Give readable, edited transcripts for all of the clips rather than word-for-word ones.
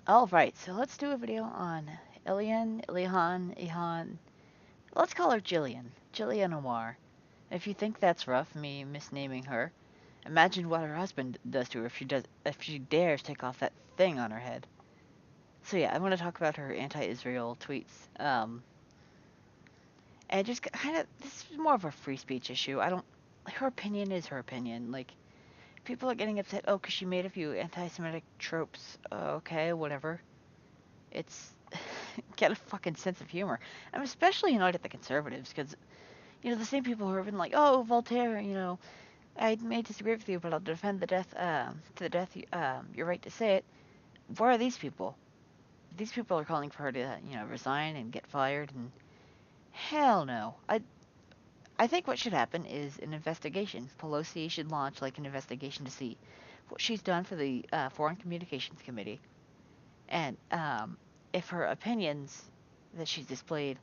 Alright, so let's do a video on Ilhan. Let's call her Jillian Omar. If you think that's rough, me misnaming her, imagine what her husband does to her if she dares take off that thing on her head. So yeah, I want to talk about her anti-Israel tweets. And just kind of, this is more of a free speech issue. Her opinion is her opinion. Like, people are getting upset, oh, because she made a few anti-Semitic tropes. Okay, whatever. It's get a fucking sense of humor. I'm especially annoyed at the conservatives because the same people who have been like, "Oh, Voltaire, I may disagree with you, but I'll defend the death to the death your right to say it." Where are these people? These people are calling for her to resign and get fired, and hell no. I think what should happen is an investigation. Pelosi should launch like an investigation to see what she's done for the Foreign Communications Committee, and if her opinions that she's displayed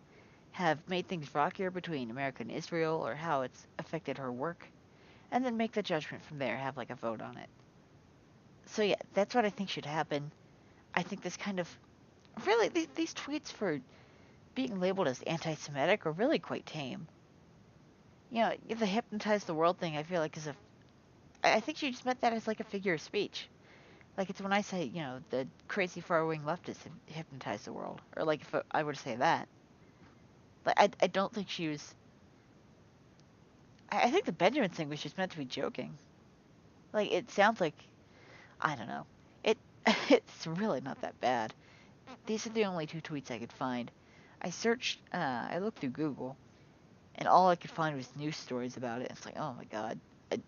have made things rockier between America and Israel or how it's affected her work, and then make the judgment from there, have like a vote on it. So yeah, that's what I think should happen. I think this kind of really these tweets for being labeled as anti-Semitic are really quite tame. The hypnotize the world thing I feel like is I think she just meant that as like a figure of speech. Like it's when I say, the crazy far-wing leftists hypnotize the world, or like if I were to say that. Like I don't think she was. I think the Benjamin thing was just meant to be joking. Like it sounds like I don't know. It it's really not that bad. These are the only two tweets I could find. I looked through Google, and all I could find was news stories about it. It's like, oh my god,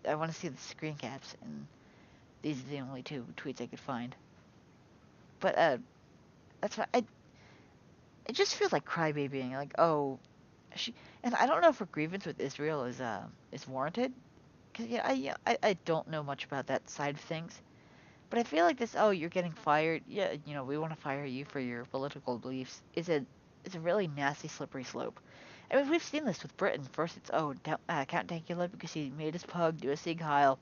I want to see the screen caps, and these are the only two tweets I could find. But that's why it just feels like crybabying. Like, oh, she, and I don't know if her grievance with Israel is warranted. Cause I don't know much about that side of things. But I feel like this, oh, you're getting fired. Yeah, we want to fire you for your political beliefs. Is a really nasty, slippery slope. I mean, we've seen this with Britain. First, it's Count Dankula because he made his pug do a Sieg Heil.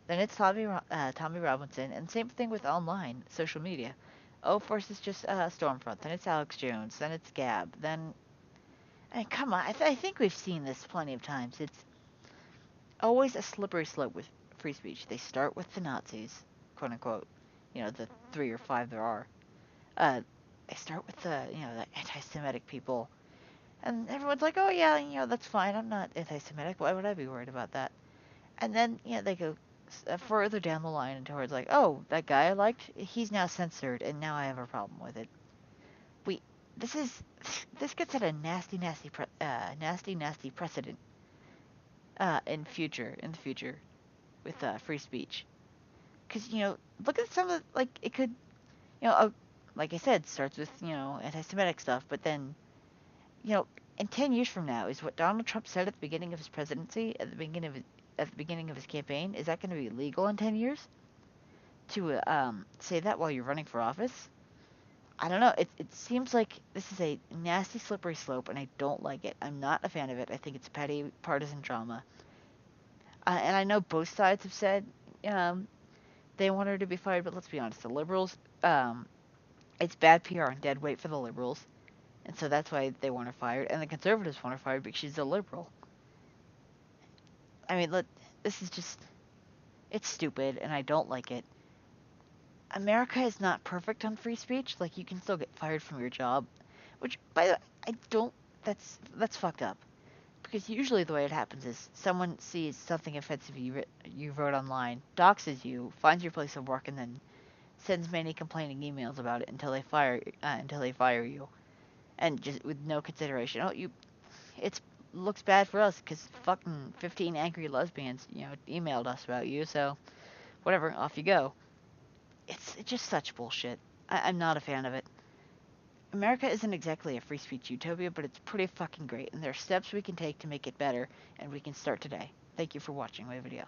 Then it's Tommy Robinson, and same thing with online social media. Oh, first it's just Stormfront. Then it's Alex Jones. Then it's Gab. Then, I mean, come on. I think we've seen this plenty of times. It's always a slippery slope with free speech. They start with the Nazis, quote unquote, the three or five there are. Uh, they start with the anti-Semitic people, and everyone's like, oh yeah, that's fine. I'm not anti-Semitic. Why would I be worried about that? And then they go further down the line towards like, oh, that guy I liked, he's now censored, and now I have a problem with it. We, this is this gets at a nasty precedent in the future with free speech. Because look at some of like it could like I said, starts with anti-Semitic stuff, but then you know in 10 years from now is what Donald Trump said at the beginning of his presidency, at the beginning of his campaign, is that going to be legal in 10 years to say that while you're running for office? I don't know. It seems like this is a nasty slippery slope, and I don't like it. I'm not a fan of it. I think it's petty partisan drama. And I know both sides have said um, they want her to be fired, but let's be honest, the liberals, it's bad PR and dead weight for the liberals, and so that's why they want her fired, and the conservatives want her fired because she's a liberal. I mean, look, this is just, it's stupid, and I don't like it. America is not perfect on free speech. Like, you can still get fired from your job, which, by the way, I don't, that's fucked up. Because usually the way it happens is someone sees something offensive you wrote online, doxes you, finds your place of work, and then sends many complaining emails about it until they fire you, and just with no consideration. Oh, it's looks bad for us because fucking 15 angry lesbians, emailed us about you. So whatever, off you go. It's just such bullshit. I'm not a fan of it. America isn't exactly a free speech utopia, but it's pretty fucking great, and there are steps we can take to make it better, and we can start today. Thank you for watching my video.